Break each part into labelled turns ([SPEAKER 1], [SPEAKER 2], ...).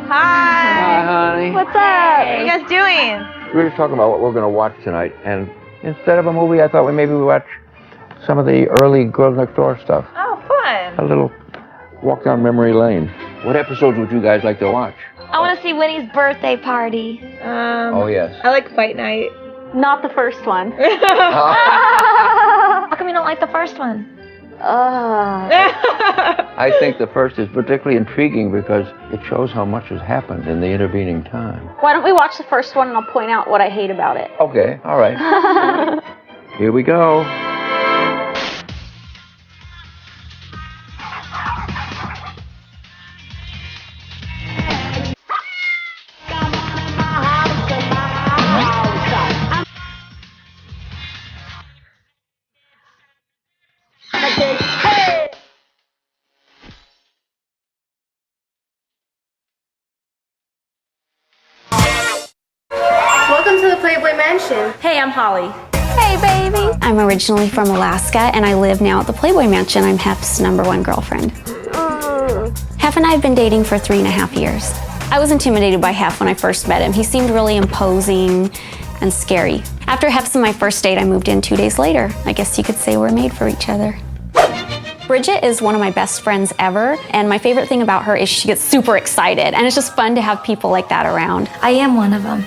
[SPEAKER 1] Hi, honey.
[SPEAKER 2] What's up?
[SPEAKER 1] What are you guys doing?
[SPEAKER 3] We were just talking about what we're going to watch tonight, and instead of a movie, I thought maybe we watch some of the early Girls Next Door stuff.
[SPEAKER 1] Oh, fun.
[SPEAKER 3] A little walk down memory lane. What episodes would you guys like to watch?
[SPEAKER 2] I want to see Winnie's birthday party.
[SPEAKER 3] Oh, yes.
[SPEAKER 1] I like Fight Night.
[SPEAKER 2] Not the first one. How come you don't like the first one?
[SPEAKER 3] I think the first is particularly intriguing because it shows how much has happened in the intervening time.
[SPEAKER 2] Why don't we watch the first one and I'll point out what I hate about it.
[SPEAKER 3] Okay, all right. Here we go.
[SPEAKER 4] Welcome to the Playboy Mansion.
[SPEAKER 2] Hey, I'm Holly.
[SPEAKER 4] Hey, baby.
[SPEAKER 5] I'm originally from Alaska, and I live now at the Playboy Mansion. I'm Hef's #1 girlfriend. Hef and I have been dating for 3.5 years. I was intimidated by Hef when I first met him. He seemed really imposing and scary. After Hef's and my first date, I moved in 2 days later. I guess you could say we're made for each other. Bridget is one of my best friends ever, and my favorite thing about her is she gets super excited, and it's just fun to have people like that around.
[SPEAKER 6] I am one of them.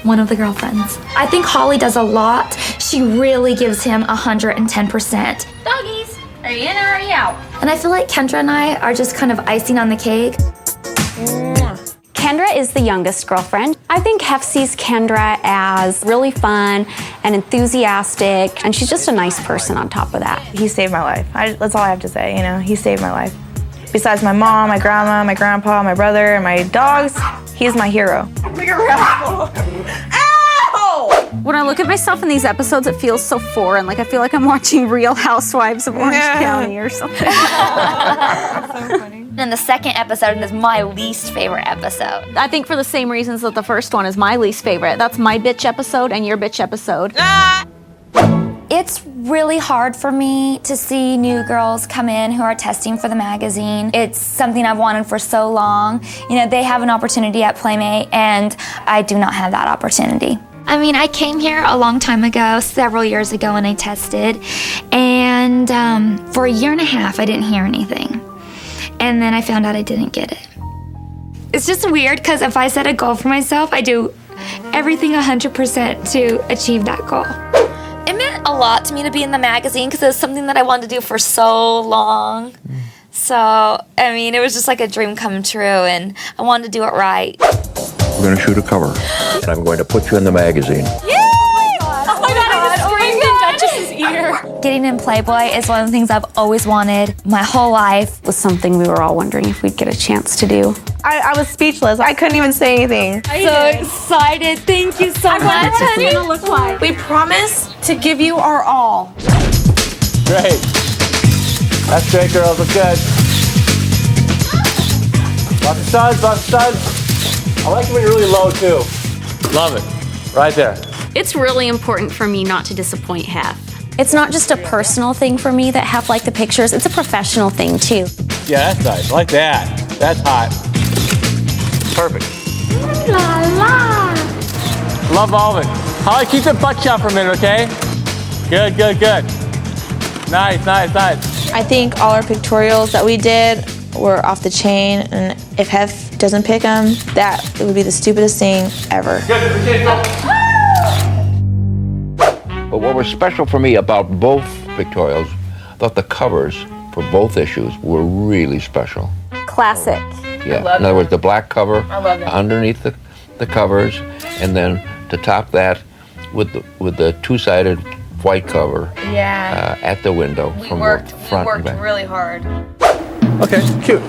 [SPEAKER 6] One of the girlfriends. I think Holly does a lot. She really gives him 110%.
[SPEAKER 2] Doggies, are you in or are you out?
[SPEAKER 6] And I feel like Kendra and I are just kind of icing on the cake.
[SPEAKER 5] Kendra is the youngest girlfriend. I think Hef sees Kendra as really fun and enthusiastic, and she's just a nice person on top of that.
[SPEAKER 1] He saved my life. That's all I have to say, you know. He saved my life. Besides my mom, my grandma, my grandpa, my brother, and my dogs, he's my hero. Look at Rascal. Ow!
[SPEAKER 7] When I look at myself in these episodes, it feels so foreign. Like I feel like I'm watching Real Housewives of Orange County or something.
[SPEAKER 1] That's so funny.
[SPEAKER 6] And the second episode is my least favorite episode.
[SPEAKER 7] I think for the same reasons that the first one is my least favorite. That's my bitch episode and your bitch episode.
[SPEAKER 6] It's really hard for me to see new girls come in who are testing for the magazine. It's something I've wanted for so long. You know, they have an opportunity at Playmate, and I do not have that opportunity. I mean, I came here a long time ago, several years ago, and I tested. And for 1.5 years, I didn't hear anything. And then I found out I didn't get it. It's just weird because if I set a goal for myself, I do everything 100% to achieve that goal. It meant a lot to me to be in the magazine because it was something that I wanted to do for so long. So, I mean, it was just like a dream come true, and I wanted to do it right.
[SPEAKER 3] We're going to shoot a cover, and I'm going to put you in the magazine.
[SPEAKER 6] Getting in Playboy is one of the things I've always wanted my whole life.
[SPEAKER 5] It was something we were all wondering if we'd get a chance to do.
[SPEAKER 1] I was speechless. I couldn't even say anything.
[SPEAKER 6] So excited. Thank you so much.
[SPEAKER 7] What's it gonna look like?
[SPEAKER 8] We promise to give you our all.
[SPEAKER 9] Great. That's great, girls. Look good. Lots of studs, lots of studs. I like it when you're really low, too. Love it. Right there.
[SPEAKER 7] It's really important for me not to disappoint Hef.
[SPEAKER 5] It's not just a personal thing for me that Hef liked the pictures, it's a professional thing too.
[SPEAKER 9] Yeah, that's nice. I like that. That's hot. Perfect.
[SPEAKER 6] La la.
[SPEAKER 9] Love all of it. Holly, keep the butt shot for a minute, okay? Good, good, good. Nice, nice, nice.
[SPEAKER 1] I think all our pictorials that we did were off the chain, and if Hef doesn't pick them, that would be the stupidest thing ever.
[SPEAKER 9] Good.
[SPEAKER 3] But what was special for me about both pictorials, I thought the covers for both issues were really special.
[SPEAKER 5] Classic.
[SPEAKER 3] Yeah, in other words, the black cover underneath the covers, and then to top that with the two-sided white cover at the window from the front and back.
[SPEAKER 1] Really hard.
[SPEAKER 9] Okay, cute.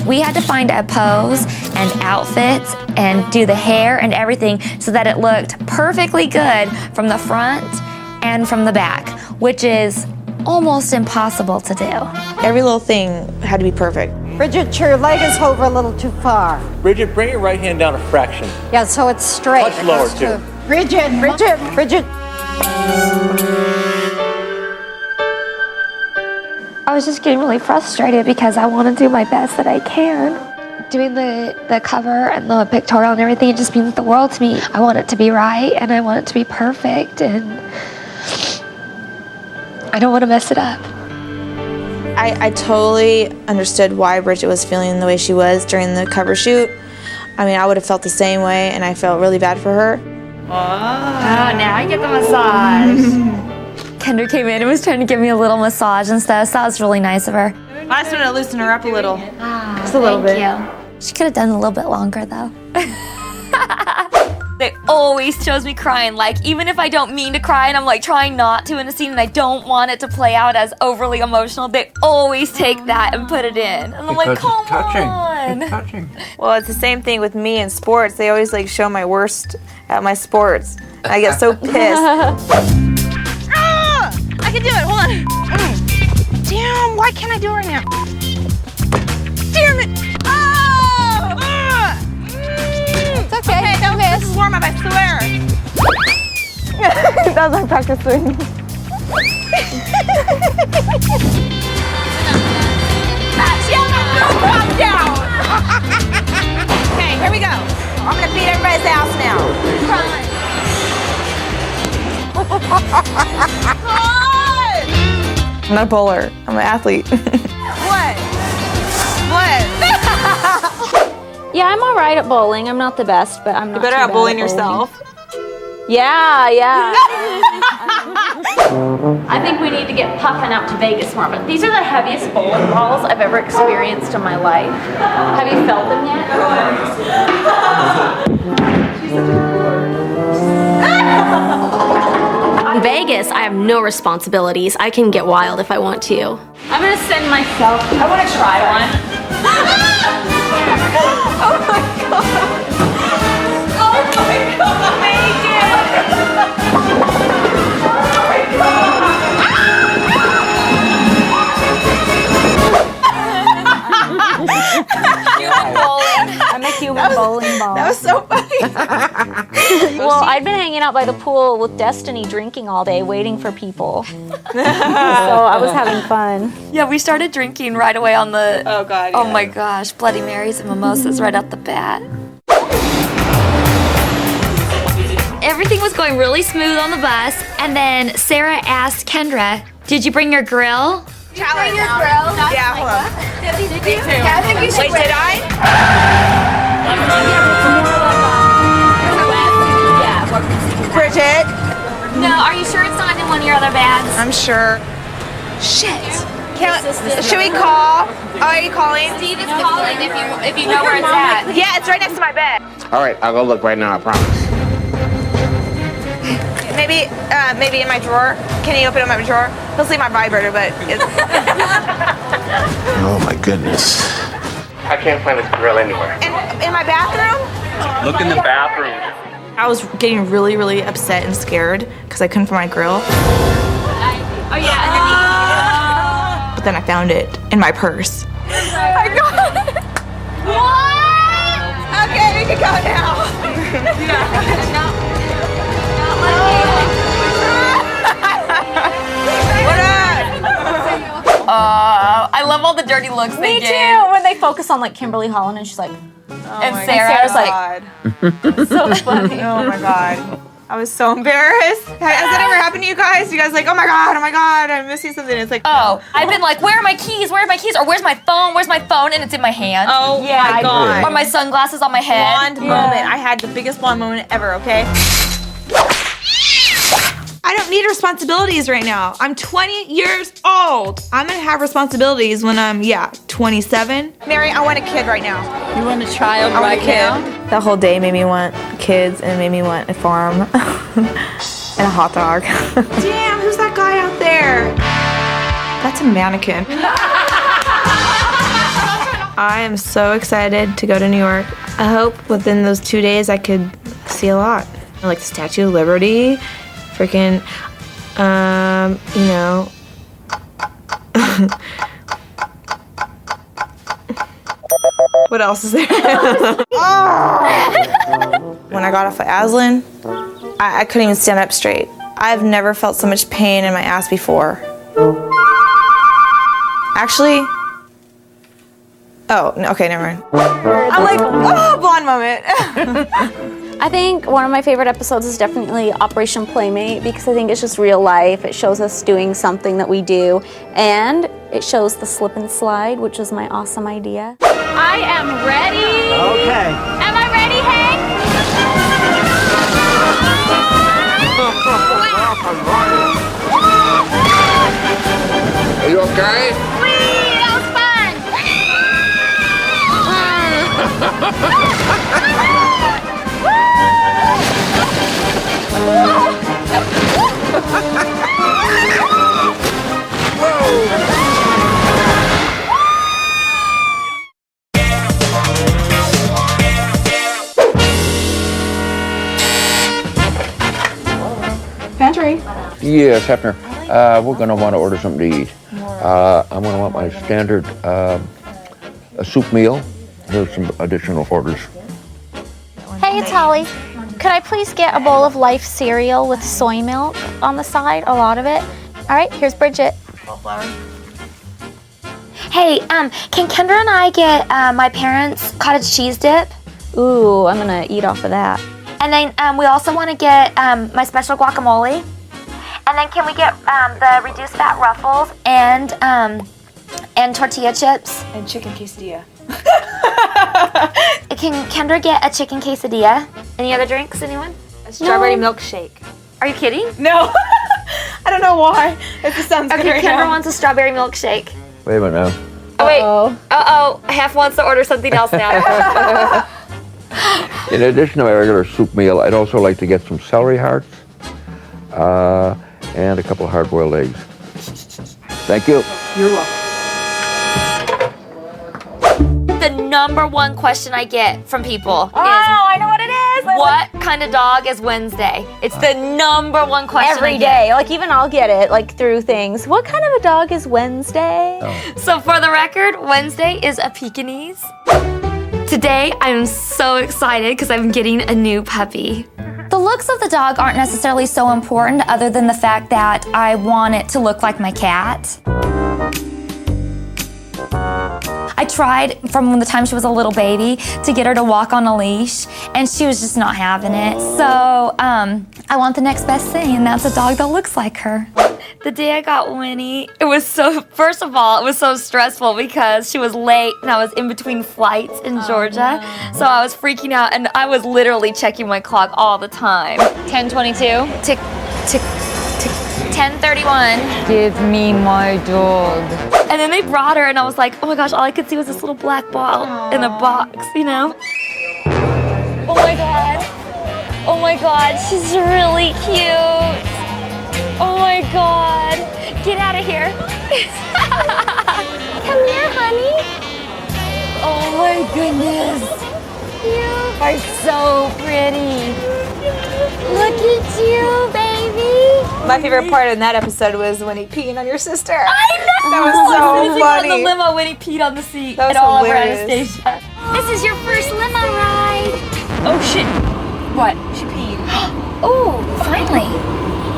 [SPEAKER 6] We had to find a pose and outfits and do the hair and everything so that it looked perfectly good from the front and from the back, which is almost impossible to do.
[SPEAKER 1] Every little thing had to be perfect.
[SPEAKER 8] Bridget, your leg is over a little too far.
[SPEAKER 9] Bridget, bring your right hand down a fraction.
[SPEAKER 8] Yeah, so it's straight.
[SPEAKER 9] Much lower, too.
[SPEAKER 8] Bridget.
[SPEAKER 6] I was just getting really frustrated because I want to do my best that I can. doing the cover and the pictorial and everything, it just means the world to me. I want it to be right, and I want it to be perfect, and I don't want to mess it up.
[SPEAKER 1] I totally understood why Bridget was feeling the way she was during the cover shoot. I mean, I would have felt the same way, and I felt really bad for her.
[SPEAKER 2] Oh, now I get the massage.
[SPEAKER 6] Kendra came in and was trying to give me a little massage and stuff, so that was really nice of her.
[SPEAKER 1] I just wanted to loosen her up a little.
[SPEAKER 6] Just a little bit. She could have done a little bit longer, though. They always shows me crying. Like, even if I don't mean to cry and I'm like trying not to in a scene and I don't want it to play out as overly emotional, they always take that and put it in. And I'm like, come on.
[SPEAKER 3] It's touching.
[SPEAKER 1] Well, it's the same thing with me in sports. They always like show my worst at my sports. I get so pissed.
[SPEAKER 8] I can do it. Hold on. Damn, why can't I do it right now? Damn it. It's okay. This is warm up, I swear.
[SPEAKER 1] That was my practice swing.
[SPEAKER 8] Okay, here we go. I'm gonna beat everybody's ass now.
[SPEAKER 1] I'm not a bowler. I'm an athlete.
[SPEAKER 8] What?
[SPEAKER 7] Yeah, I'm all right at bowling. I'm not the best, but I'm not
[SPEAKER 1] You better
[SPEAKER 7] too
[SPEAKER 1] at
[SPEAKER 7] bad
[SPEAKER 1] bowling
[SPEAKER 7] at
[SPEAKER 1] yourself.
[SPEAKER 7] Yeah. I think we need to get puffing out to Vegas more, but these are the heaviest bowling balls I've ever experienced in my life. Have you felt them yet?
[SPEAKER 4] In Vegas, I have no responsibilities. I can get wild if I want to.
[SPEAKER 7] I'm gonna send myself. I want to try one. I'm a Cuban bowling ball.
[SPEAKER 1] That was so funny.
[SPEAKER 7] Well, I've been hanging out by the pool with Destiny drinking all day, waiting for people. So I was having fun.
[SPEAKER 6] Yeah, we started drinking right away on the...
[SPEAKER 1] Oh, God.
[SPEAKER 6] Oh, my gosh. Bloody Marys and mimosas right off the bat. Everything was going really smooth on the bus, and then Sarah asked Kendra, did you bring your grill?
[SPEAKER 8] Bring your grill?
[SPEAKER 1] Yeah, hold on.
[SPEAKER 8] Yeah, I think you should.
[SPEAKER 1] Wait, did I? Bridget?
[SPEAKER 6] No, are you sure it's not in one of your other bags?
[SPEAKER 1] I'm sure. Shit. Should we call? Oh, are you calling?
[SPEAKER 6] Steve is calling if you know where it's at.
[SPEAKER 1] Yeah, it's right next to my bed.
[SPEAKER 10] All right, I'll go look right now, I promise.
[SPEAKER 1] Maybe in my drawer. Can you open up my drawer? He'll see my vibrator, but it's...
[SPEAKER 10] Oh my goodness. I can't find this grill anywhere.
[SPEAKER 1] In my bathroom?
[SPEAKER 9] Look in the bathroom.
[SPEAKER 1] I was getting really, really upset and scared because I couldn't find my grill.
[SPEAKER 6] Oh, yeah,
[SPEAKER 1] But then I found it in my purse.
[SPEAKER 8] I got it. What? Okay, we can go now.
[SPEAKER 6] I love all the dirty looks they gave.
[SPEAKER 7] Me too. When they focus on like Kimberly Holland and she's like,
[SPEAKER 1] And
[SPEAKER 7] Sarah's like,
[SPEAKER 1] so funny. Oh my God. I was so embarrassed. Has that ever happened to you guys? You guys like, oh my God, I'm missing something. It's like,
[SPEAKER 6] oh, I've been like, where are my keys? Where are my keys? Or where's my phone? And it's in my hand.
[SPEAKER 1] oh my God.
[SPEAKER 6] Or my sunglasses on my head.
[SPEAKER 1] Blonde moment. I had the biggest blonde moment ever, okay? I don't need responsibilities right now. I'm 20 years old. I'm gonna have responsibilities when I'm, 27. Mary, I want a kid right now.
[SPEAKER 8] You want a child
[SPEAKER 1] I want a kid. That whole day made me want kids and made me want a farm and a hot dog. Damn, who's that guy out there? That's a mannequin. I am so excited to go to New York. I hope within those 2 days I could see a lot. Like the Statue of Liberty, freaking, what else is there? When I got off of Aslan, I couldn't even stand up straight. I've never felt so much pain in my ass before. Actually, Oh, okay, never mind. I'm like, oh, blonde moment.
[SPEAKER 7] I think one of my favorite episodes is definitely Operation Playmate because I think it's just real life. It shows us doing something that we do, and it shows the slip and slide, which was my awesome idea.
[SPEAKER 2] I am ready.
[SPEAKER 11] Okay.
[SPEAKER 2] Am I ready, Hank?
[SPEAKER 3] Are you okay?
[SPEAKER 2] Whee! That was fun.
[SPEAKER 12] Pantry.
[SPEAKER 3] Yes, Hefner. We're going to want to order something to eat. I'm going to want my standard a soup meal. There's some additional orders.
[SPEAKER 7] Hey, it's Holly. Could I please get a bowl of Life cereal with soy milk on the side, a lot of it? All right, here's Bridget.
[SPEAKER 6] Hey, can Kendra and I get my parents' cottage cheese dip?
[SPEAKER 7] Ooh, I'm gonna eat off of that.
[SPEAKER 6] And then we also want to get my special guacamole. And then can we get the reduced fat ruffles and tortilla chips?
[SPEAKER 1] And chicken quesadilla.
[SPEAKER 6] Can Kendra get a chicken quesadilla? Any other drinks, anyone?
[SPEAKER 1] A strawberry milkshake.
[SPEAKER 6] Are you kidding?
[SPEAKER 1] No. I don't know why. It just sounds good
[SPEAKER 6] Okay,
[SPEAKER 1] right
[SPEAKER 6] Kendra
[SPEAKER 1] now.
[SPEAKER 6] wants a strawberry milkshake.
[SPEAKER 3] Wait a minute now.
[SPEAKER 6] Oh, wait. Uh-oh. Hef wants to order something else now.
[SPEAKER 3] In addition to my regular soup meal, I'd also like to get some celery hearts and a couple of hard-boiled eggs. Thank you.
[SPEAKER 12] You're welcome.
[SPEAKER 6] The number one question I get from people is,
[SPEAKER 7] I know what it is.
[SPEAKER 6] what kind of dog is Wednesday? It's the number one question
[SPEAKER 7] Every
[SPEAKER 6] I get.
[SPEAKER 7] day. Like, even I'll get it, like, through things. What kind of a dog is Wednesday?
[SPEAKER 6] So for the record, Wednesday is a Pekingese. Today, I'm so excited because I'm getting a new puppy.
[SPEAKER 13] The looks of the dog aren't necessarily so important other than the fact that I want it to look like my cat. I tried from the time she was a little baby to get her to walk on a leash, and she was just not having it. So I want the next best thing, and that's a dog that looks like her.
[SPEAKER 6] The day I got Winnie, first of all, it was so stressful because she was late and I was in between flights in Georgia. So I was freaking out and I was literally checking my clock all the time.
[SPEAKER 1] 10:22.
[SPEAKER 6] Tick, tick, tick. 10:31.
[SPEAKER 1] Give me my dog.
[SPEAKER 6] And then they brought her and I was like, oh my gosh, all I could see was this little black ball in a box, you know? Oh my God. Oh my God, she's really cute. Oh my God. Get out of here. Come here, honey. Oh my goodness. You are so pretty. Look at you, baby.
[SPEAKER 1] My favorite part in that episode was when he peed on your sister.
[SPEAKER 6] I know.
[SPEAKER 1] That was so funny.
[SPEAKER 6] On the limo when he peed on the seat.
[SPEAKER 1] That was
[SPEAKER 6] at all over
[SPEAKER 1] hilarious.
[SPEAKER 6] Anastasia. This is your first limo ride.
[SPEAKER 1] Oh shit. What? She peed.
[SPEAKER 6] Oh, finally.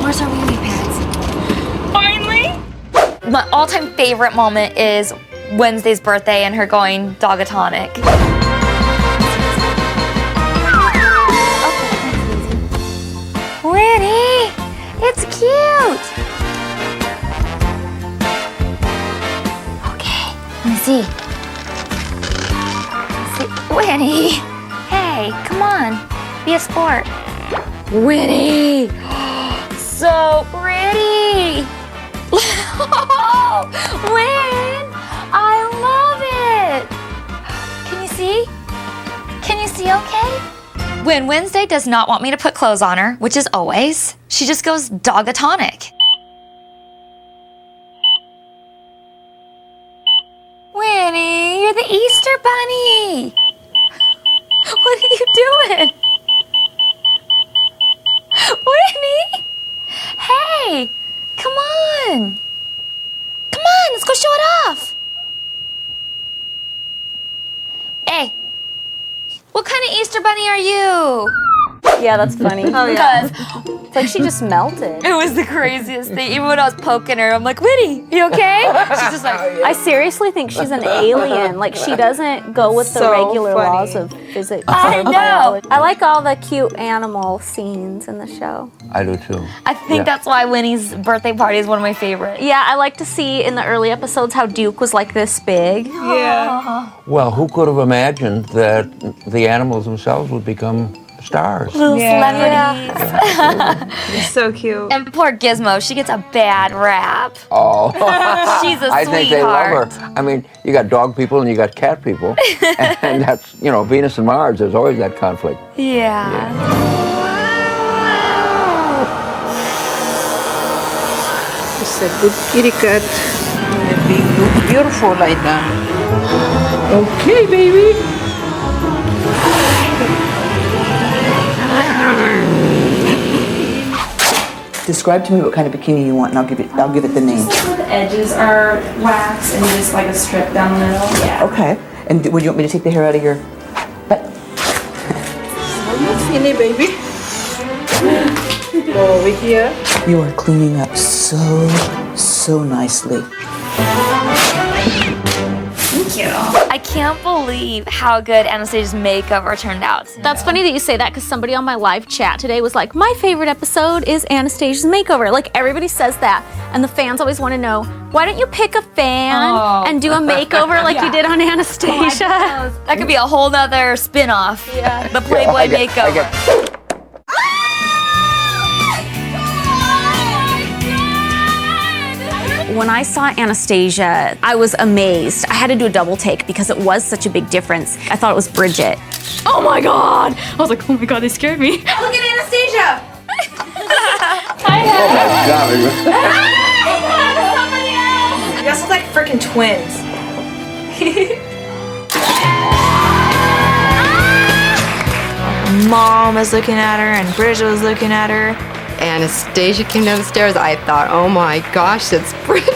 [SPEAKER 6] Where's our wee pads? Finally. My all-time favorite moment is Wednesday's birthday and her going dogatonic. Winnie, it's cute. Okay, let me see. Winnie, hey, come on, be a sport. Winnie, so pretty. Win, I love it. Can you see? Can you see okay? When Wednesday does not want me to put clothes on her, which is always, she just goes dogatonic. Winnie, you're the Easter Bunny. What are you doing? Winnie? Hey, come on. Come on, let's go show it off. Hey, what kind of Easter Bunny are you?
[SPEAKER 7] Yeah, that's funny.
[SPEAKER 6] Oh, yeah.
[SPEAKER 7] It's like she just melted.
[SPEAKER 6] It was the craziest thing. Even when I was poking her, I'm like, Winnie, you okay? She's just like,
[SPEAKER 7] I seriously think she's an alien. Like, she doesn't go with the regular laws of physics.
[SPEAKER 6] I know.
[SPEAKER 7] Biology. I like all the cute animal scenes in the show.
[SPEAKER 3] I do too.
[SPEAKER 6] I think that's why Winnie's birthday party is one of my favorites.
[SPEAKER 7] Yeah, I like to see in the early episodes how Duke was like this big.
[SPEAKER 2] Yeah.
[SPEAKER 3] Well, who could have imagined that the animals themselves would become stars?
[SPEAKER 6] Little celebrities.
[SPEAKER 2] It's so cute.
[SPEAKER 6] And poor Gizmo, she gets a bad rap.
[SPEAKER 3] Oh,
[SPEAKER 6] She's a
[SPEAKER 3] I think they love
[SPEAKER 6] sweetheart.
[SPEAKER 3] her. I mean, you got dog people and you got cat people, and that's, you know, Venus and Mars. There's always that conflict.
[SPEAKER 6] Yeah.
[SPEAKER 11] It's a good kitty cat. They look beautiful like that. Okay, baby.
[SPEAKER 12] Describe to me what kind of bikini you want, and I'll give it the name.
[SPEAKER 1] Just like where the edges are wax and just like a strip down the middle. Yeah.
[SPEAKER 12] Okay. And would you want me to take the hair out of your butt?
[SPEAKER 11] Skinny, baby. Go over here.
[SPEAKER 12] You are cleaning up so nicely.
[SPEAKER 6] Thank you. I can't believe how good Anastasia's makeover turned out.
[SPEAKER 7] That's funny that you say that because somebody on my live chat today was like, my favorite episode is Anastasia's makeover. Like, everybody says that. And the fans always want to know, why don't you pick a fan and do a makeover like you did on Anastasia?
[SPEAKER 6] That could be a whole nother spin-off.
[SPEAKER 7] Yeah.
[SPEAKER 6] The Playboy makeover.
[SPEAKER 5] When I saw Anastasia, I was amazed. I had to do a double take because it was such a big difference. I thought it was Bridget.
[SPEAKER 2] Oh my god! I was like, oh my god, they scared me.
[SPEAKER 1] Look at Anastasia! You guys look like freaking twins.
[SPEAKER 2] Mom was looking at her and Bridget was looking at her.
[SPEAKER 14] Anastasia came down the stairs. I thought, oh my gosh, it's Bridget.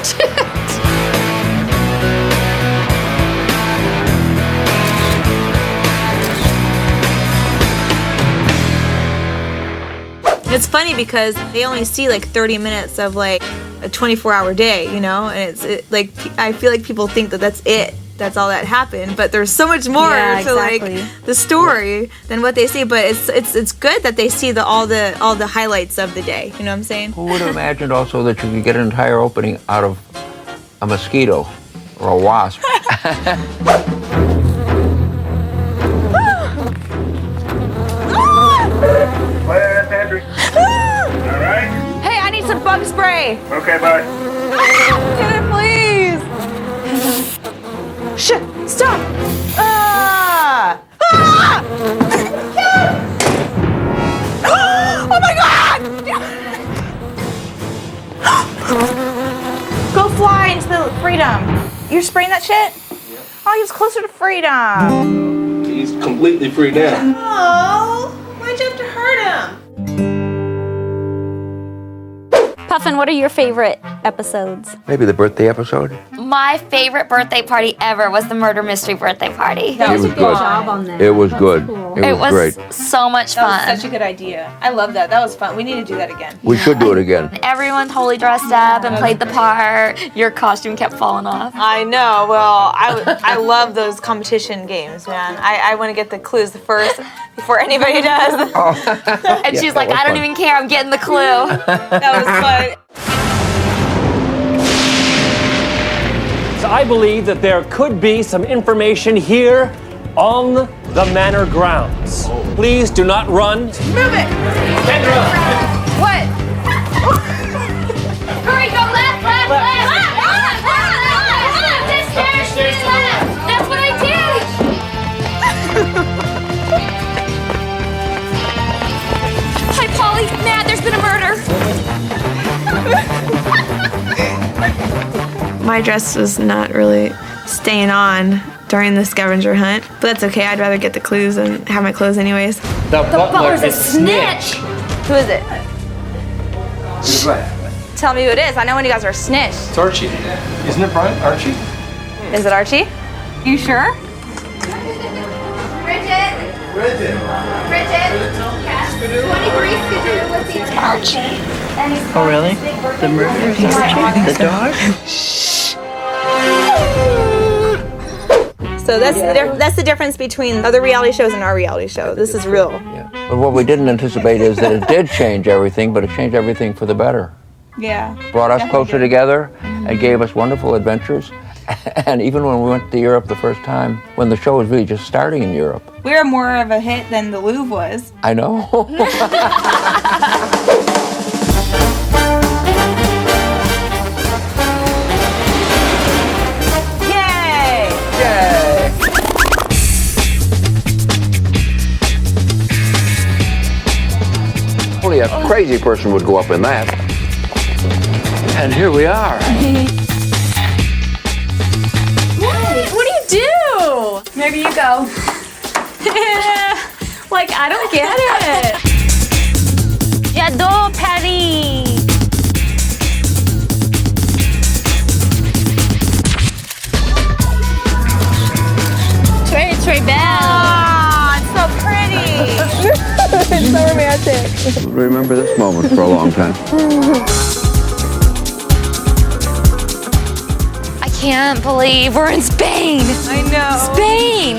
[SPEAKER 2] It's funny because they only see like 30 minutes of like a 24-hour day, you know, and like I feel like people think that that's it. That's all that happened, but there's so much more to like the story than what they see. But it's good that they see all the highlights of the day. You know what I'm saying?
[SPEAKER 3] Who would have imagined also that you could get an entire opening out of a mosquito or a wasp?
[SPEAKER 1] Alright? Hey, I need some bug spray.
[SPEAKER 10] Okay, bye.
[SPEAKER 1] Get it, please. Shit, stop. Ah! Ah! Oh my god! Go fly into the freedom. You're spraying that shit? Oh, he was closer to freedom.
[SPEAKER 10] He's completely free now.
[SPEAKER 1] Oh, why'd you have to hurt him?
[SPEAKER 7] Puffin, what are your favorite episodes?
[SPEAKER 3] Maybe the birthday episode.
[SPEAKER 6] My favorite birthday party ever was the murder mystery birthday party.
[SPEAKER 3] That was a good job
[SPEAKER 7] on that.
[SPEAKER 3] It was good.
[SPEAKER 6] It was
[SPEAKER 3] great.
[SPEAKER 6] so much
[SPEAKER 2] That
[SPEAKER 6] fun.
[SPEAKER 2] was such a good idea. I love that. That was fun. We need to do that again.
[SPEAKER 3] We should do it again.
[SPEAKER 6] Everyone totally dressed up and played the part. Your costume kept falling off.
[SPEAKER 2] I know. Well, I love those competition games, man. I want to get the clues first before anybody does.
[SPEAKER 6] And she's like, I don't even care. I'm getting the clue.
[SPEAKER 2] That was fun.
[SPEAKER 15] So I believe that there could be some information here on the manor grounds. Please do not run.
[SPEAKER 1] Move it! What?
[SPEAKER 6] Hurry, go left, left, left. This stairs, left. That's what I did. Hi, Polly. Mad, there's been a murder.
[SPEAKER 2] My dress was not really staying on during the scavenger hunt, but that's okay. I'd rather get the clues and have my clothes anyways.
[SPEAKER 15] The butler's a snitch.
[SPEAKER 1] Who is it? Tell me who it is. I know when you guys are a snitch.
[SPEAKER 10] It's Archie. Isn't it Brian? Archie?
[SPEAKER 1] Is it Archie? You sure?
[SPEAKER 10] Bridget.
[SPEAKER 1] Bridget.
[SPEAKER 8] March.
[SPEAKER 11] Oh, really? The murder? The dog?
[SPEAKER 2] So that's the difference between other reality shows and our reality show. This is real.
[SPEAKER 3] But what we didn't anticipate is that it did change everything, but it changed everything for the better.
[SPEAKER 2] Yeah.
[SPEAKER 3] Brought us closer together and gave us wonderful adventures. And even when we went to Europe the first time, when the show was really just starting in Europe.
[SPEAKER 2] We were more of a hit than the Louvre was.
[SPEAKER 3] I know. Only a crazy person would go up in that. And here we are.
[SPEAKER 7] What do you do?
[SPEAKER 1] Maybe you go.
[SPEAKER 7] Like, I don't get it. J'adore Paris. Très, très belle.
[SPEAKER 2] Oh, it's so pretty. It's so romantic.
[SPEAKER 3] Remember this moment for a long time.
[SPEAKER 13] I can't believe we're in Spain.
[SPEAKER 2] I know.
[SPEAKER 13] Spain.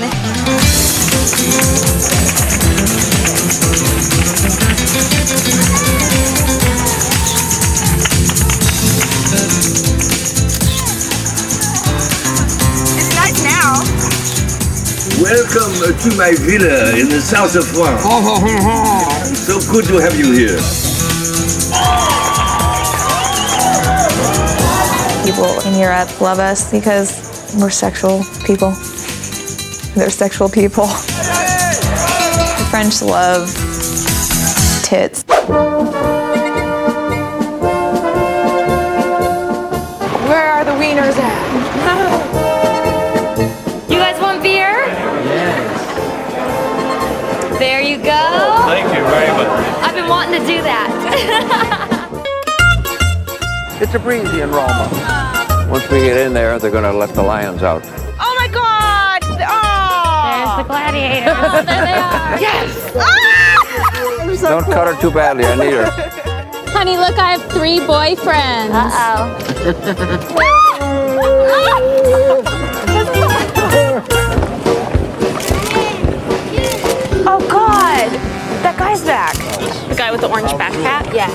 [SPEAKER 2] It's nice now.
[SPEAKER 16] Welcome to my villa in the south of France. So good to have you here.
[SPEAKER 1] People in Europe love us because we're sexual people. They're sexual people. The French love tits.
[SPEAKER 2] Where are the wieners at?
[SPEAKER 13] You guys want beer?
[SPEAKER 16] Yes.
[SPEAKER 13] There you go.
[SPEAKER 9] Thank you very much.
[SPEAKER 13] I've been wanting to do that.
[SPEAKER 3] It's a breezy in Roma. Once we get in there, they're going to let the lions out.
[SPEAKER 2] Oh my God! Oh!
[SPEAKER 7] There's the gladiators. Oh, there they are.
[SPEAKER 2] Yes! Ah! I'm so
[SPEAKER 3] Don't
[SPEAKER 2] cool.
[SPEAKER 3] cut her too badly, I need her.
[SPEAKER 7] Honey, look, I have 3 boyfriends.
[SPEAKER 2] Oh God! That guy's back.
[SPEAKER 7] The guy with the orange backpack?
[SPEAKER 2] Yeah.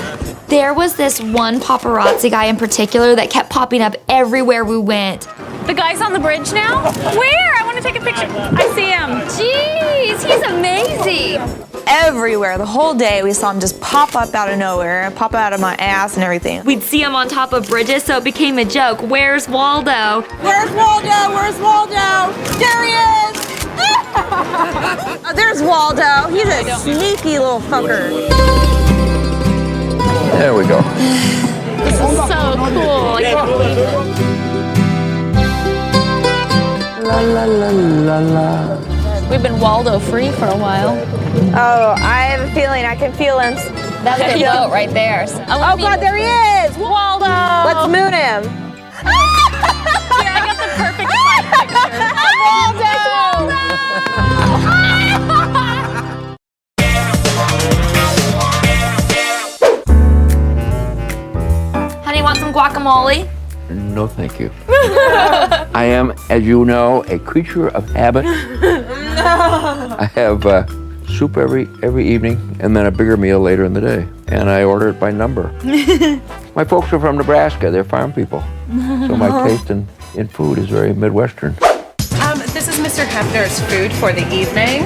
[SPEAKER 13] There was this one paparazzi guy in particular that kept popping up everywhere we went.
[SPEAKER 7] The guy's on the bridge now? Where? I want to take a picture. I see him.
[SPEAKER 13] Jeez, he's amazing.
[SPEAKER 2] Everywhere, the whole day, we saw him just pop up out of nowhere, pop out of my ass and everything.
[SPEAKER 13] We'd see him on top of bridges, so it became a joke. Where's Waldo?
[SPEAKER 2] Where's Waldo? Where's Waldo? There he is! Oh, there's Waldo. He's a sneaky little fucker.
[SPEAKER 3] There we go.
[SPEAKER 7] This is so cool.
[SPEAKER 3] La la la la la.
[SPEAKER 7] We've been Waldo free for a while.
[SPEAKER 2] Oh, I have a feeling. I can feel him.
[SPEAKER 13] That's their boat right there.
[SPEAKER 2] Oh God, there he is!
[SPEAKER 7] Waldo!
[SPEAKER 2] Let's moon him.
[SPEAKER 7] Here, I got the perfect flight picture.
[SPEAKER 13] Honey, want some guacamole?
[SPEAKER 3] No, thank you. I am, as you know, a creature of habit. I have soup every evening and then a bigger meal later in the day. And I order it by number. My folks are from Nebraska. They're farm people. So my taste in food is very Midwestern.
[SPEAKER 17] This is Mr. Hefner's food for the evening.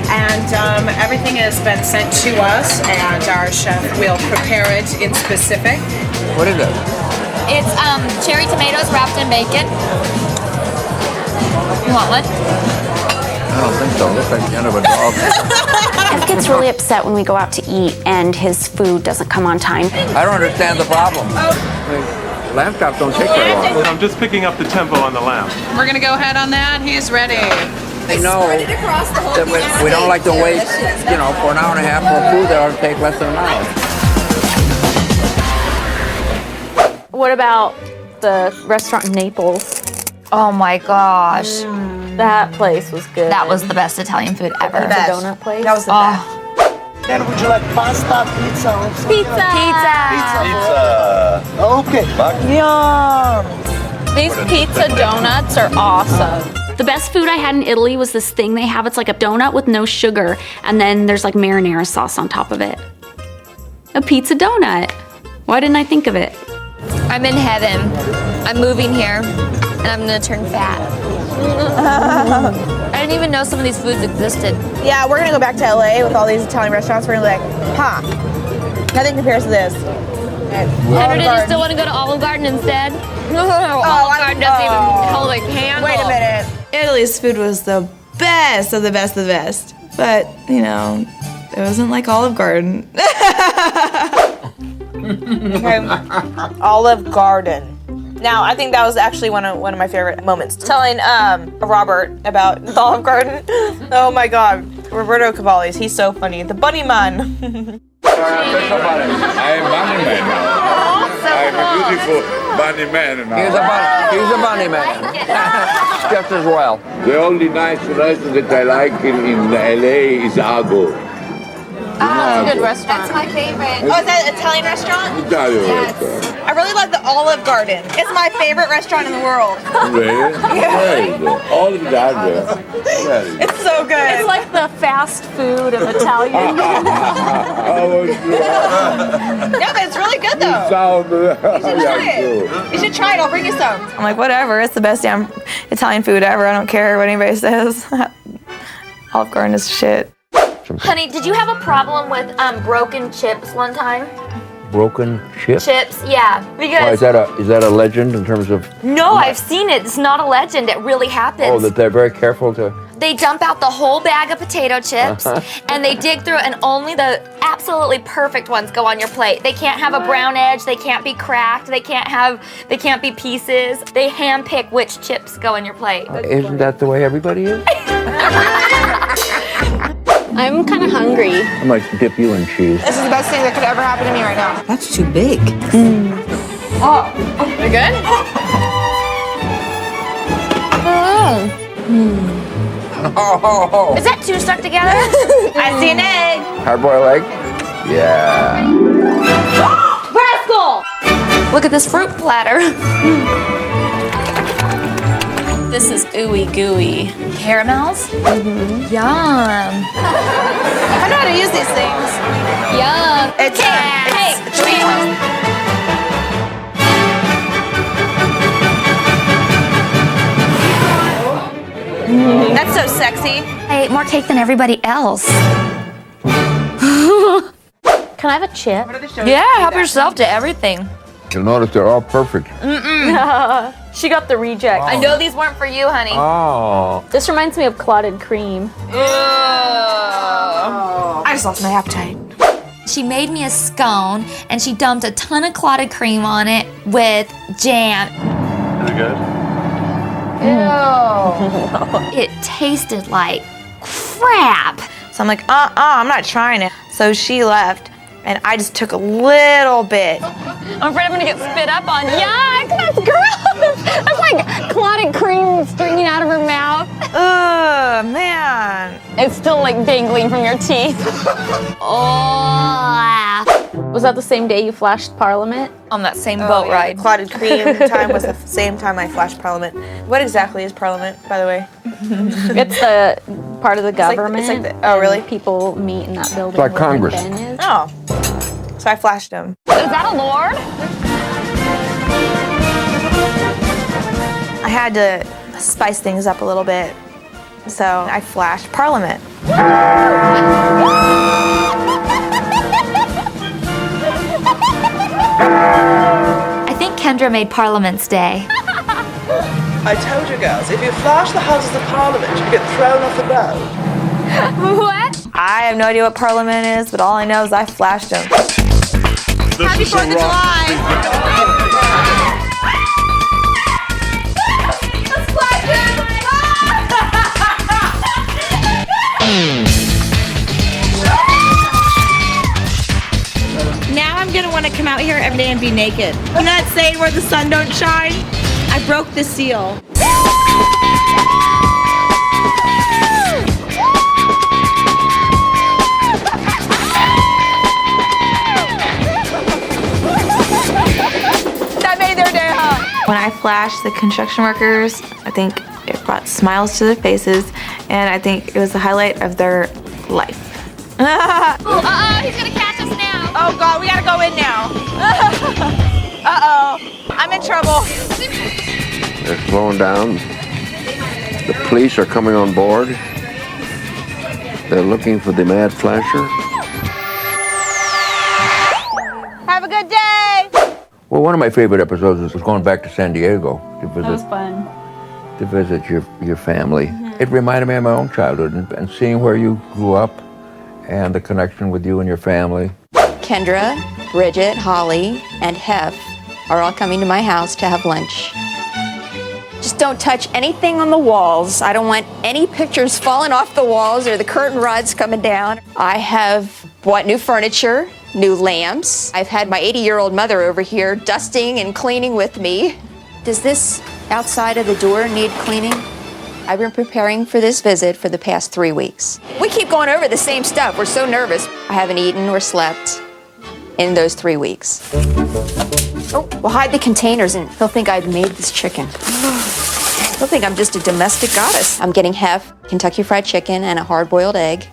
[SPEAKER 17] And everything has been sent to us, and our chef will prepare it in specific.
[SPEAKER 3] What is it?
[SPEAKER 13] It's cherry tomatoes wrapped in bacon. You want one?
[SPEAKER 3] I don't think so. Looks like the end of a dog.
[SPEAKER 5] Jeff gets really upset when we go out to eat and his food doesn't come on time.
[SPEAKER 3] I don't understand the problem. Lamb chops don't take very long.
[SPEAKER 9] I'm just picking up the tempo on the lamb.
[SPEAKER 17] We're going to go ahead on that. He's ready.
[SPEAKER 3] They know that we don't like to wait, for an hour and a half for food that ought to take less than an hour.
[SPEAKER 7] What about the restaurant in Naples?
[SPEAKER 13] Oh my gosh.
[SPEAKER 7] That place was good.
[SPEAKER 13] That was the best Italian food ever.
[SPEAKER 7] The donut place?
[SPEAKER 2] That was the best.
[SPEAKER 18] Then would you like pasta, pizza, or something?
[SPEAKER 7] Pizza.
[SPEAKER 18] Okay.
[SPEAKER 7] Yum. These pizza donuts are awesome.
[SPEAKER 5] The best food I had in Italy was this thing they have. It's like a donut with no sugar, and then there's like marinara sauce on top of it. A pizza donut. Why didn't I think of it?
[SPEAKER 13] I'm in heaven. I'm moving here, and I'm gonna turn fat. I didn't even know some of these foods existed.
[SPEAKER 2] Yeah, we're gonna go back to LA with all these Italian restaurants. We're gonna be like, huh, nothing compares to this.
[SPEAKER 13] Henry, did you still want to go to Olive Garden instead? Olive Garden doesn't even hold a candle.
[SPEAKER 2] Wait a minute. Italy's food was the best of the best of the best. But, you know, it wasn't like Olive Garden. Okay. Olive Garden. Now, I think that was actually one of my favorite moments. Telling Robert about the Olive Garden. Oh my God. Roberto Cavalli's, he's so funny. The Bunny Man.
[SPEAKER 16] I am Bunny Man now. I'm a beautiful Bunny Man now.
[SPEAKER 3] He's a bunny man. Just as well.
[SPEAKER 16] The only nice restaurant that I like in LA is Ago.
[SPEAKER 7] That's a good restaurant.
[SPEAKER 2] That's my favorite. Oh, is that an Italian restaurant?
[SPEAKER 16] Italian restaurant.
[SPEAKER 2] I really like the Olive Garden. It's my favorite restaurant in the world.
[SPEAKER 16] Really? Very good. Olive Garden.
[SPEAKER 2] It's so good.
[SPEAKER 7] It's like the fast food of Italian.
[SPEAKER 2] No, but it's really good though. You should try it. I'll bring you some. I'm like, whatever. It's the best damn Italian food ever. I don't care what anybody says. Olive Garden is shit.
[SPEAKER 13] Honey, did you have a problem with broken chips one time?
[SPEAKER 3] Broken chips?
[SPEAKER 13] Chips, yeah. Because
[SPEAKER 3] Is that a legend in terms of?
[SPEAKER 13] no, I've seen it. It's not a legend. It really happens.
[SPEAKER 3] Oh, that they're very careful to.
[SPEAKER 13] They dump out the whole bag of potato chips and they dig through and only the absolutely perfect ones go on your plate. They can't have a brown edge, they can't be cracked, they can't be pieces. They handpick which chips go on your plate.
[SPEAKER 3] Isn't that the way everybody is?
[SPEAKER 7] I'm kind of hungry.
[SPEAKER 3] I might dip you in cheese.
[SPEAKER 2] This is the best thing that could ever happen to me right now.
[SPEAKER 12] That's too big.
[SPEAKER 2] Oh, you good?
[SPEAKER 13] Is that two stuck together?
[SPEAKER 2] I see an egg.
[SPEAKER 3] Hard-boiled egg? Yeah.
[SPEAKER 13] Rascal! Look at this fruit platter.
[SPEAKER 7] This is ooey gooey.
[SPEAKER 13] Caramels?
[SPEAKER 7] Mm-hmm.
[SPEAKER 13] Yum.
[SPEAKER 2] I know how to use these things.
[SPEAKER 13] Yum.
[SPEAKER 2] It's That's so sexy.
[SPEAKER 13] I ate more cake than everybody else.
[SPEAKER 7] Can I have a chip?
[SPEAKER 13] Yeah, help yourself to everything.
[SPEAKER 3] You'll notice they're all perfect.
[SPEAKER 7] She got the reject.
[SPEAKER 13] I know these weren't for you, honey.
[SPEAKER 3] Oh.
[SPEAKER 7] This reminds me of clotted cream.
[SPEAKER 2] I just lost my appetite.
[SPEAKER 13] She made me a scone and she dumped a ton of clotted cream on it with jam.
[SPEAKER 16] Is it good?
[SPEAKER 13] Ew. It tasted like crap.
[SPEAKER 2] So I'm like, I'm not trying it. So she left, and I just took a little bit.
[SPEAKER 7] I'm afraid I'm gonna get spit up on. Yuck, that's gross. That's like clotted cream stringing out of her mouth.
[SPEAKER 2] Ugh, man.
[SPEAKER 7] It's still like dangling from your teeth.
[SPEAKER 13] Oh.
[SPEAKER 7] Was that the same day you flashed Parliament?
[SPEAKER 2] On that same boat ride. Clotted cream time was the same time I flashed Parliament. What exactly is Parliament, by the way?
[SPEAKER 7] It's the part of the government.
[SPEAKER 2] It's like oh, really?
[SPEAKER 7] People meet in that building.
[SPEAKER 3] It's like Congress.
[SPEAKER 2] Oh. So I flashed him.
[SPEAKER 7] Is that a lord?
[SPEAKER 2] I had to spice things up a little bit. So I flashed Parliament.
[SPEAKER 13] I think Kendra made Parliament's Day.
[SPEAKER 11] I told you girls, if you flash the Houses of Parliament, you get thrown off the road.
[SPEAKER 13] What?
[SPEAKER 2] I have no idea what Parliament is, but all I know is I flashed him. Happy 4th of July! Let's flash him! Now I'm gonna want to come out here every day and be naked. I'm not saying where the sun don't shine. I broke the seal. When I flashed the construction workers, I think it brought smiles to their faces, and I think it was the highlight of their life.
[SPEAKER 13] Uh-oh, he's gonna catch us now.
[SPEAKER 17] Oh God, we gotta go in now. Uh-oh, I'm in trouble.
[SPEAKER 3] They're slowing down. The police are coming on board. They're looking for the mad flasher.
[SPEAKER 17] Have a good day.
[SPEAKER 3] Well, one of my favorite episodes was going back to San Diego to visit.
[SPEAKER 7] That was fun.
[SPEAKER 3] To visit your family. It reminded me of my own childhood and seeing where you grew up and the connection with you and your family.
[SPEAKER 14] Kendra, Bridget, Holly, and Hef are all coming to my house to have lunch. Just don't touch anything on the walls. I don't want any pictures falling off the walls or the curtain rods coming down. I have bought new furniture, new lamps. I've had my 80-year-old mother over here dusting and cleaning with me. Does this outside of the door need cleaning? I've been preparing for this visit for the past 3 weeks. We keep going over the same stuff. We're so nervous. I haven't eaten or slept in those 3 weeks. Oh, we'll hide the containers and he'll think I've made this chicken. He'll think I'm just a domestic goddess. I'm getting Hef, Kentucky Fried Chicken, and a hard-boiled egg.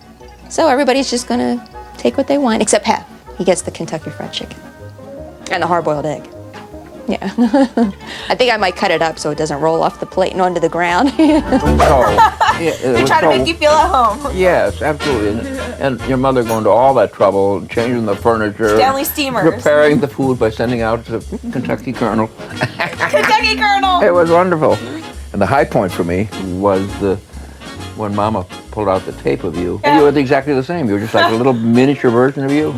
[SPEAKER 14] So everybody's just gonna take what they want, except Hef. He gets the Kentucky Fried Chicken and the hard-boiled egg. Yeah. I think I might cut it up so it doesn't roll off the plate and onto the ground.
[SPEAKER 2] They're trying to make you feel at home.
[SPEAKER 3] Yes, absolutely. And your mother going to all that trouble, changing the furniture.
[SPEAKER 2] Stanley steamers.
[SPEAKER 3] Preparing the food by sending out to Kentucky Colonel.
[SPEAKER 2] Kentucky Colonel!
[SPEAKER 3] It was wonderful. And the high point for me was when Mama pulled out the tape of you. And you were exactly the same. You were just like a little miniature version of you.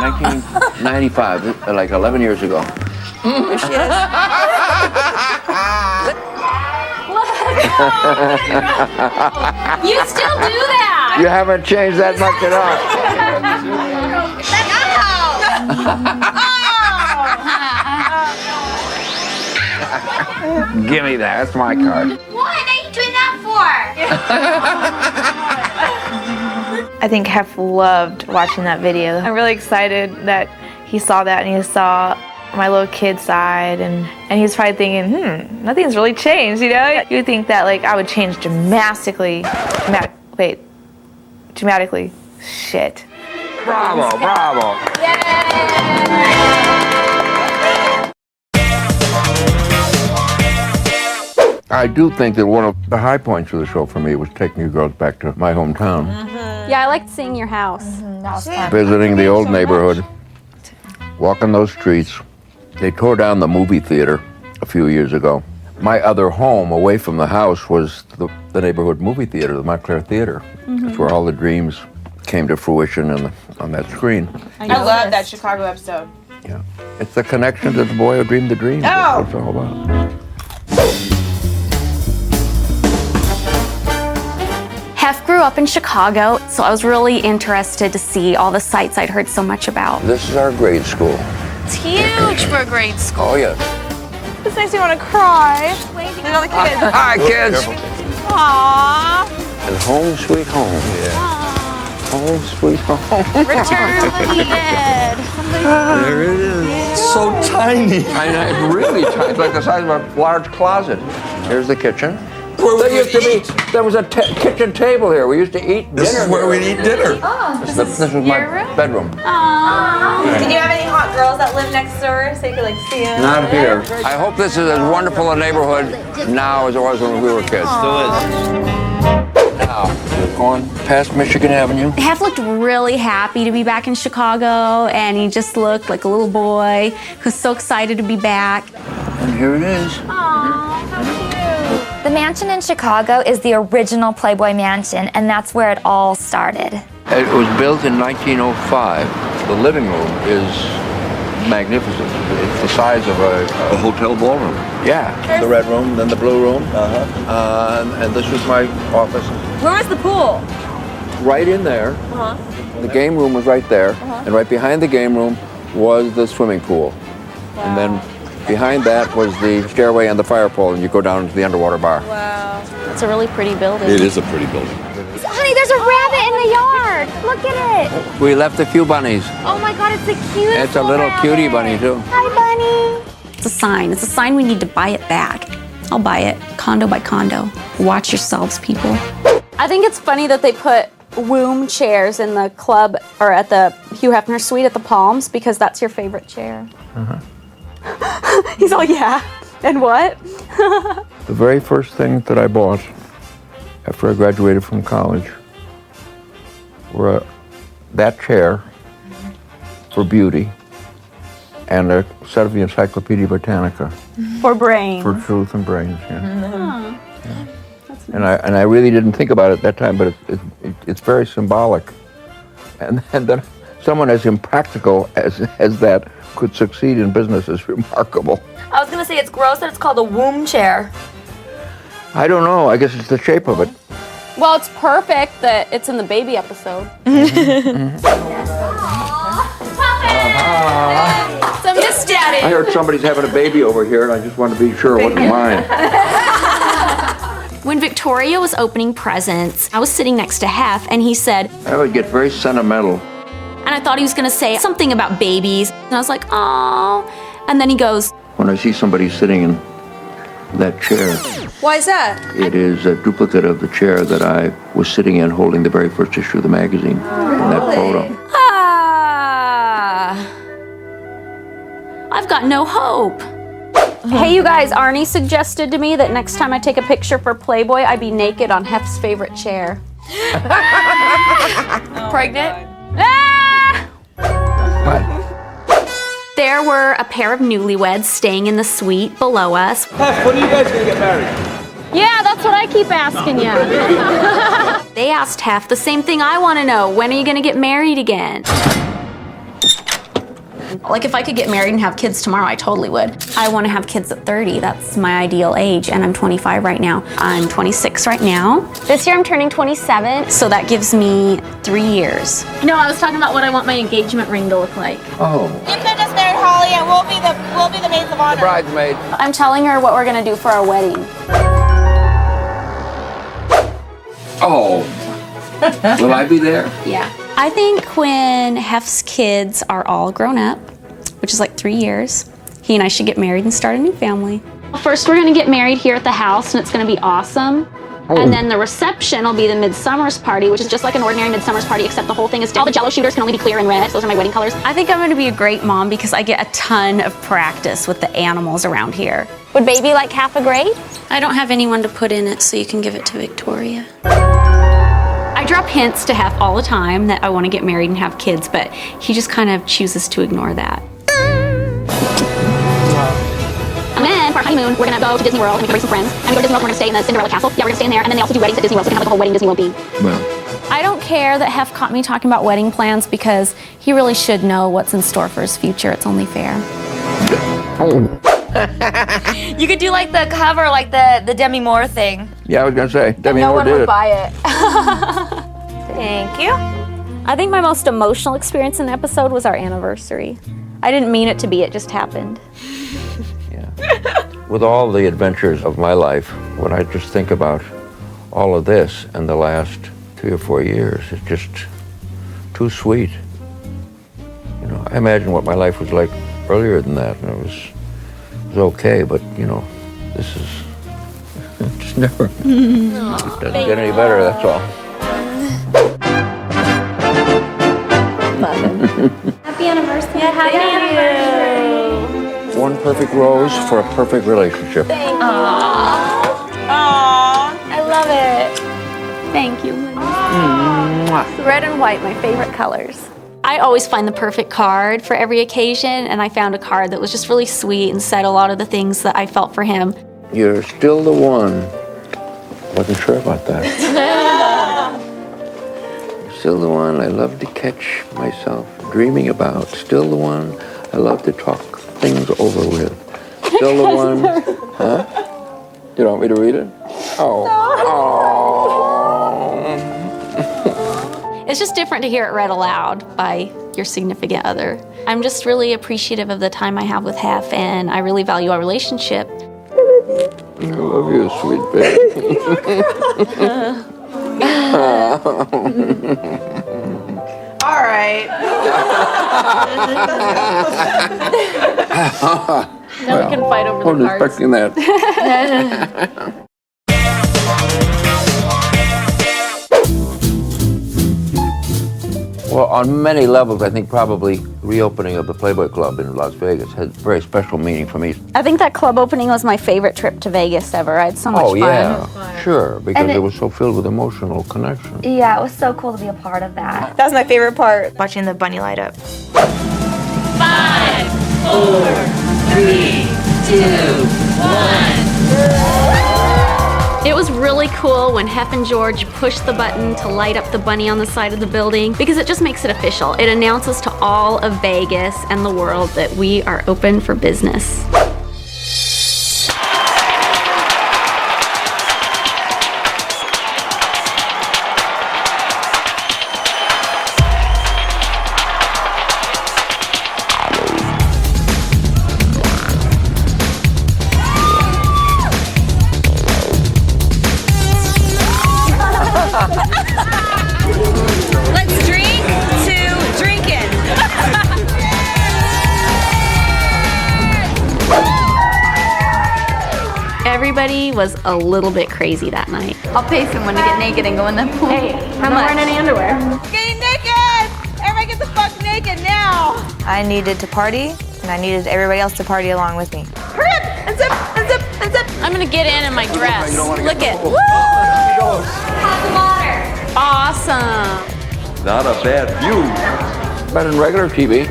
[SPEAKER 3] 1995, like 11 years ago.
[SPEAKER 14] Here she is.
[SPEAKER 13] You still do that.
[SPEAKER 3] You haven't changed that much at all. Give me that. That's my card.
[SPEAKER 13] What are you doing that
[SPEAKER 2] I think Hef loved watching that video. I'm really excited that he saw that and he saw my little kid side and he's probably thinking, nothing's really changed, you know? You would think that like I would change dramatically. Shit.
[SPEAKER 3] Bravo, bravo. I do think that one of the high points of the show for me was taking you girls back to my hometown.
[SPEAKER 7] Yeah, I liked seeing your house.
[SPEAKER 13] That was fun.
[SPEAKER 3] Visiting the old neighborhood, walking those streets. They tore down the movie theater a few years ago. My other home away from the house was the neighborhood movie theater, the Montclair Theater. That's where all the dreams came to fruition on that screen.
[SPEAKER 2] I love that Chicago episode.
[SPEAKER 3] Yeah, it's the connection to the boy who dreamed the dream. That's what it's all about.
[SPEAKER 5] Hef grew up in Chicago, so I was really interested to see all the sites I'd heard so much about.
[SPEAKER 3] This is our grade school.
[SPEAKER 13] It's huge for a grade school.
[SPEAKER 3] Oh, yes.
[SPEAKER 2] This makes me want to cry. Look at all the kids.
[SPEAKER 3] Hi, kids.
[SPEAKER 2] Aww.
[SPEAKER 3] And home sweet home. Yeah. Home sweet home.
[SPEAKER 13] Return of the Dead.
[SPEAKER 3] There it is. It's so tiny. I know, it's really tiny. It's like the size of a large closet. Here's the kitchen. There was a kitchen table here. We used to eat dinner.
[SPEAKER 16] This is where we'd eat dinner.
[SPEAKER 3] This was my bedroom.
[SPEAKER 2] Aww. Did you have any hot girls that live next door so you could like see them?
[SPEAKER 3] Not here. I hope this is as wonderful a neighborhood now as it was when we were kids.
[SPEAKER 16] Still is.
[SPEAKER 3] Now, we're going past Michigan Avenue.
[SPEAKER 5] Hef looked really happy to be back in Chicago, and he just looked like a little boy who's so excited to be back.
[SPEAKER 3] And here it is.
[SPEAKER 6] The mansion in Chicago is the original Playboy Mansion, and that's where it all started.
[SPEAKER 3] It was built in 1905. The living room is magnificent. It's the size of a
[SPEAKER 16] hotel ballroom.
[SPEAKER 3] Yeah, the red room, then the blue room. And this was my office.
[SPEAKER 2] Where was the pool?
[SPEAKER 3] Right in there. The game room was right there. And right behind the game room was the swimming pool. And then behind that was the stairway and the fire pole, and you go down to the underwater bar.
[SPEAKER 2] Wow.
[SPEAKER 7] It's a really pretty building.
[SPEAKER 16] It is a pretty building.
[SPEAKER 13] Honey, there's a rabbit in the yard. Look at it.
[SPEAKER 3] We left a few bunnies.
[SPEAKER 13] Oh my God, it's the cutest.
[SPEAKER 3] It's a little cutie bunny, too.
[SPEAKER 13] Hi, bunny.
[SPEAKER 5] It's a sign. It's a sign we need to buy it back. I'll buy it, condo by condo. Watch yourselves, people.
[SPEAKER 7] I think it's funny that they put womb chairs in the club or at the Hugh Hefner suite at the Palms because that's your favorite chair. He's all, yeah. And what?
[SPEAKER 3] The very first thing that I bought after I graduated from college were that chair for beauty and a set of the Encyclopedia Britannica.
[SPEAKER 7] For brains.
[SPEAKER 3] For truth and brains, yeah. And I really didn't think about it at that time, but it's very symbolic. And then someone as impractical as that could succeed in business is remarkable.
[SPEAKER 13] I was gonna say it's gross that it's called a womb chair.
[SPEAKER 3] I don't know. I guess it's the shape of it.
[SPEAKER 7] Well, it's perfect that it's in the baby episode.
[SPEAKER 13] So Miss Daddy.
[SPEAKER 3] I heard somebody's having a baby over here, and I just wanted to be sure it wasn't mine.
[SPEAKER 5] When Victoria was opening presents, I was sitting next to Hef, and he said,
[SPEAKER 3] I would get very sentimental.
[SPEAKER 5] and I thought he was gonna say something about babies, and I was like, oh. And then he goes,
[SPEAKER 3] When I see somebody sitting in that chair,
[SPEAKER 2] Why is that?
[SPEAKER 3] it is a duplicate of the chair that I was sitting in holding the very first issue of the magazine in that photo.
[SPEAKER 5] I've got no hope.
[SPEAKER 7] Hey, you guys, Arnie suggested to me that next time I take a picture for Playboy, I be naked on Hef's favorite chair.
[SPEAKER 13] Pregnant?
[SPEAKER 5] There were a pair of newlyweds staying in the suite below us.
[SPEAKER 9] Hef, when are you guys gonna get married?
[SPEAKER 7] Yeah, that's what I keep asking you.
[SPEAKER 5] They asked Hef the same thing I want to know. When are you going to get married again? Like, if I could get married and have kids tomorrow, I totally would. I want to have kids at 30. That's my ideal age, and I'm 25 right now. I'm 26 right now. This year I'm turning 27, so that gives me 3 years. No, I was talking about what I want my engagement ring to look like.
[SPEAKER 3] Oh.
[SPEAKER 8] You can just marry Holly and we'll be the maids of honor.
[SPEAKER 3] Bridesmaid.
[SPEAKER 7] I'm telling her what we're going to do for our wedding.
[SPEAKER 3] Oh. Will I be there?
[SPEAKER 5] Yeah. I think when Hef's kids are all grown up, which is like 3 years, he and I should get married and start a new family. First, we're gonna get married here at the house, and it's gonna be awesome. And then the reception will be the Midsummer's party, which is just like an ordinary Midsummer's party, except the whole thing is all the Jello shooters can only be clear and red. So those are my wedding colors. I think I'm gonna be a great mom because I get a ton of practice with the animals around here.
[SPEAKER 7] Would baby like half a grade?
[SPEAKER 5] I don't have anyone to put in it, so you can give it to Victoria. I drop hints to Hef all the time that I want to get married and have kids, but he just kind of chooses to ignore that.
[SPEAKER 7] And then for our honeymoon, we're gonna go to Disney World and we can bring some friends. And we go to Disney World, we're gonna stay in the Cinderella Castle. Yeah, we're gonna stay in there, and then they also do weddings at Disney World, so we can have like a whole wedding Disney World theme.
[SPEAKER 3] Well.
[SPEAKER 5] I don't care that Hef caught me talking about wedding plans because he really should know what's in store for his future. It's only fair.
[SPEAKER 13] You could do like the cover, like the Demi Moore thing.
[SPEAKER 3] Yeah, I was going to say, Demi
[SPEAKER 7] No
[SPEAKER 3] Moore
[SPEAKER 7] one
[SPEAKER 3] did
[SPEAKER 7] would
[SPEAKER 3] it.
[SPEAKER 7] buy it.
[SPEAKER 13] Thank you.
[SPEAKER 7] I think my most emotional experience in the episode was our anniversary. I didn't mean it to be, it just happened.
[SPEAKER 3] With all the adventures of my life, when I just think about all of this in the last 3 or 4 years, it's just too sweet. You know, I imagine what my life was like earlier than that, and it was okay, but you know, this is just never doesn't get any better. That's all.
[SPEAKER 7] Happy anniversary.
[SPEAKER 13] Yeah, happy anniversary.
[SPEAKER 3] One perfect rose for a perfect relationship.
[SPEAKER 7] Thank you.
[SPEAKER 13] Aww, I love it.
[SPEAKER 7] Thank you. Red and white, my favorite colors.
[SPEAKER 5] I always find the perfect card for every occasion, and I found a card that was just really sweet and said a lot of the things that I felt for him.
[SPEAKER 3] You're still the one. Wasn't sure about that. Still the one I love to catch myself dreaming about. Still the one I love to talk things over with. Still the one. Huh? You don't want me to read it? Oh.
[SPEAKER 5] It's just different to hear it read aloud by your significant other. I'm just really appreciative of the time I have with Hef, and I really value our relationship.
[SPEAKER 3] I love you, sweet baby.
[SPEAKER 2] All right.
[SPEAKER 7] Now we can fight over the
[SPEAKER 3] wasn't
[SPEAKER 7] cards.
[SPEAKER 3] expecting that. Well, on many levels, I think probably reopening of the Playboy Club in Las Vegas has very special meaning for me.
[SPEAKER 7] I think that club opening was my favorite trip to Vegas ever. I had so much
[SPEAKER 3] Oh,
[SPEAKER 7] fun.
[SPEAKER 3] yeah, sure, because
[SPEAKER 6] And
[SPEAKER 3] it was so filled with emotional connection.
[SPEAKER 6] Yeah, it was so cool to be a part of that.
[SPEAKER 2] That was my favorite part, watching the bunny light up.
[SPEAKER 19] 5, 4, 3, 2, 1.
[SPEAKER 4] It was really cool when Hef and George pushed the button to light up the bunny on the side of the building because it just makes it official. It announces to all of Vegas and the world that we are open for business.
[SPEAKER 2] Let's drink to drinking.
[SPEAKER 4] Everybody was a little bit crazy that night.
[SPEAKER 7] I'll pay someone to get naked and go in the pool. Hey, I'm not wearing any underwear.
[SPEAKER 2] Getting naked! Everybody get the fuck naked now! I needed to party, and I needed everybody else to party along with me. Hurry up! And zip! And zip! And zip!
[SPEAKER 7] I'm gonna get in my dress. Look it. Woo!
[SPEAKER 19] How's the water?
[SPEAKER 7] Awesome.
[SPEAKER 16] Not a bad view.
[SPEAKER 3] Better than regular TV.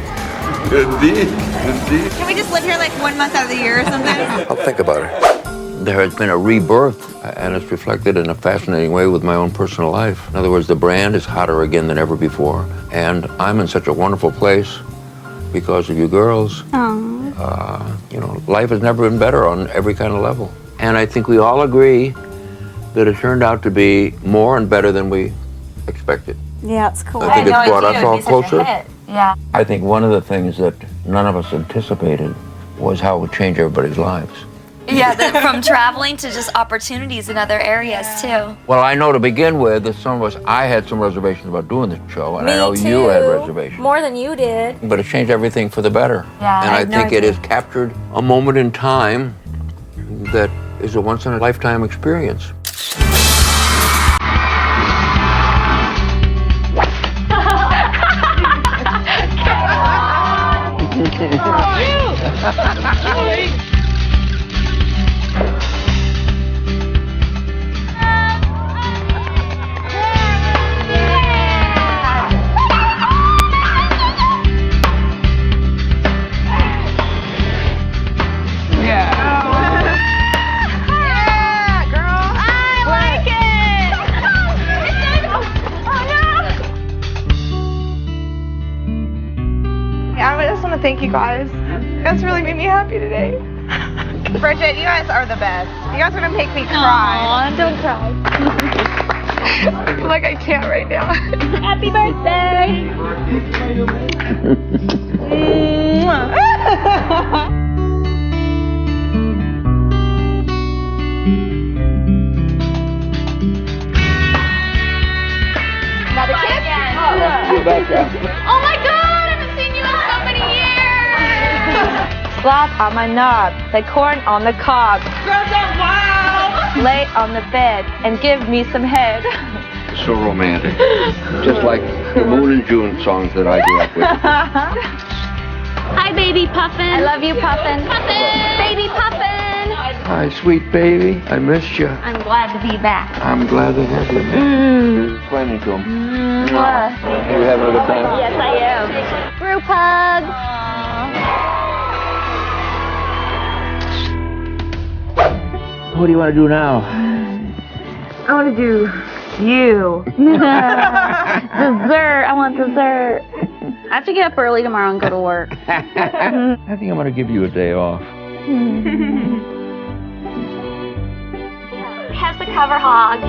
[SPEAKER 16] Indeed, indeed.
[SPEAKER 2] Can we just live here like 1 month out of the year or something?
[SPEAKER 3] I'll think about it. There has been a rebirth, and it's reflected in a fascinating way with my own personal life. In other words, the brand is hotter again than ever before, and I'm in such a wonderful place because of you girls. You know, life has never been better on every kind of level. And I think we all agree that it turned out to be more and better than we expected.
[SPEAKER 7] Yeah, it's cool.
[SPEAKER 3] I think it's brought us all closer.
[SPEAKER 6] Yeah.
[SPEAKER 3] I think one of the things that none of us anticipated was how it would change everybody's lives.
[SPEAKER 13] Yeah, from traveling to just opportunities in other areas too.
[SPEAKER 3] Well, I know to begin with that some of us, I had some reservations about doing the show, and I know you had reservations.
[SPEAKER 7] More than you did.
[SPEAKER 3] But it changed everything for the better.
[SPEAKER 6] Yeah,
[SPEAKER 3] and
[SPEAKER 6] I
[SPEAKER 3] I
[SPEAKER 6] had no
[SPEAKER 3] think it
[SPEAKER 6] idea.
[SPEAKER 3] has captured a moment in time that is a once-in-a-lifetime experience.
[SPEAKER 1] I just want to thank you guys. You guys really made me happy today.
[SPEAKER 17] Bridget, you guys are the best. You guys are gonna make me cry.
[SPEAKER 1] Aw, don't cry. I feel like I can't right now.
[SPEAKER 7] Happy birthday.
[SPEAKER 2] Another kiss?
[SPEAKER 1] Oh my god, I haven't seen you in so many years. Slap on my knob, like corn on the cob. Lay on the bed and give me some head.
[SPEAKER 3] So romantic. Just like the Moon and June songs that I grew up with.
[SPEAKER 7] Hi, baby Puffin. I love you, Puffin. Puffin. Baby Puffin.
[SPEAKER 3] Hi, sweet baby. I missed you.
[SPEAKER 7] I'm glad to be back.
[SPEAKER 3] I'm glad to have you. Explaining to him. You having a good time?
[SPEAKER 7] Yes, I am. Group hug.
[SPEAKER 3] What do you want to do now?
[SPEAKER 1] I want to do you.
[SPEAKER 7] Dessert. I want dessert. I have to get up early tomorrow and go to work.
[SPEAKER 3] I think I'm going to give you a day off.
[SPEAKER 7] Has the cover hog.